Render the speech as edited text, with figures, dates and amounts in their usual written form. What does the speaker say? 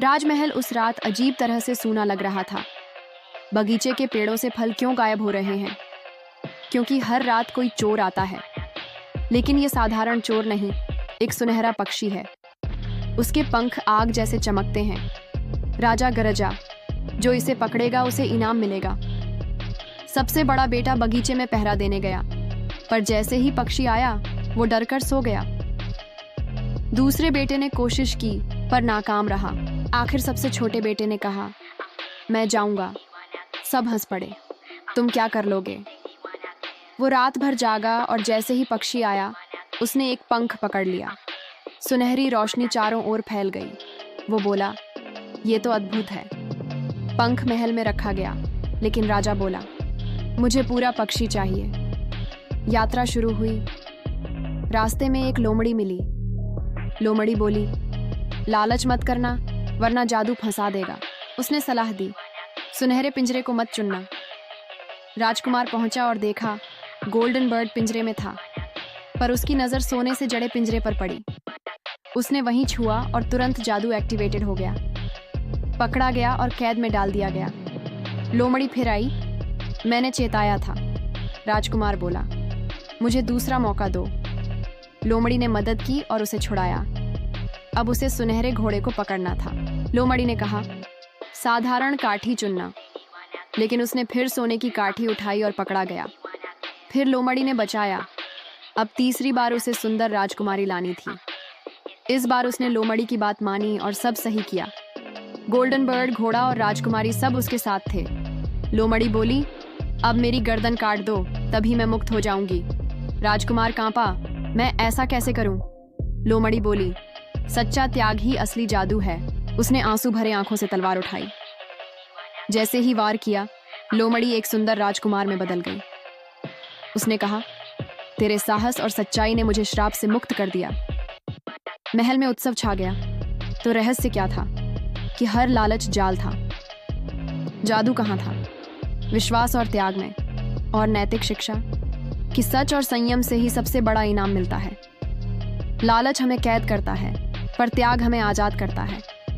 राजमहल उस रात अजीब तरह से सूना लग रहा था। बगीचे के पेड़ों से फल क्यों गायब हो रहे हैं? क्योंकि हर रात कोई चोर आता है, लेकिन ये साधारण चोर नहीं, एक सुनहरा पक्षी है। उसके पंख आग जैसे चमकते हैं। राजा गरजा, जो इसे पकड़ेगा उसे इनाम मिलेगा। सबसे बड़ा बेटा बगीचे में पहरा देने गया, पर जैसे ही पक्षी आया वो डरकर सो गया। दूसरे बेटे ने कोशिश की पर नाकाम रहा। आखिर सबसे छोटे बेटे ने कहा, मैं जाऊंगा। सब हंस पड़े, तुम क्या कर लोगे? वो रात भर जागा और जैसे ही पक्षी आया उसने एक पंख पकड़ लिया। सुनहरी रोशनी चारों ओर फैल गई। वो बोला, ये तो अद्भुत है। पंख महल में रखा गया, लेकिन राजा बोला, मुझे पूरा पक्षी चाहिए। यात्रा शुरू हुई। रास्ते में एक लोमड़ी मिली। लोमड़ी बोली, लालच मत करना वरना जादू फंसा देगा। उसने सलाह दी, सुनहरे पिंजरे को मत चुनना। राजकुमार पहुंचा और देखा गोल्डन बर्ड पिंजरे में था, पर उसकी नज़र सोने से जड़े पिंजरे पर पड़ी। उसने वहीं छुआ और तुरंत जादू एक्टिवेटेड हो गया। पकड़ा गया और कैद में डाल दिया गया। लोमड़ी फिर आई, मैंने चेताया था। राजकुमार बोला, मुझे दूसरा मौका दो। लोमड़ी ने मदद की और उसे छुड़ाया। अब उसे सुनहरे घोड़े को पकड़ना था। लोमड़ी ने कहा, साधारण काठी चुनना, लेकिन उसने फिर सोने की काठी उठाई और पकड़ा गया। फिर लोमड़ी ने बचाया। अब तीसरी बार उसे सुंदर राजकुमारी लानी थी। इस बार उसने लोमड़ी की बात मानी और सब सही किया। गोल्डन बर्ड, घोड़ा और राजकुमारी सब उसके साथ थे। लोमड़ी बोली, अब मेरी गर्दन काट दो, तभी मैं मुक्त हो जाऊंगी। राजकुमार कांपा, मैं ऐसा कैसे करूं? लोमड़ी बोली, सच्चा त्याग ही असली जादू है। उसने आंसू भरे आंखों से तलवार उठाई। जैसे ही वार किया, लोमड़ी एक सुंदर राजकुमार में बदल गई। उसने कहा, तेरे साहस और सच्चाई ने मुझे श्राप से मुक्त कर दिया। महल में उत्सव छा गया। तो रहस्य क्या था? कि हर लालच जाल था। जादू कहाँ था? विश्वास और त्याग में। और नैतिक शिक्षा कि सच और संयम से ही सबसे बड़ा इनाम मिलता है। लालच हमें कैद करता है, पर त्याग हमें आजाद करता है।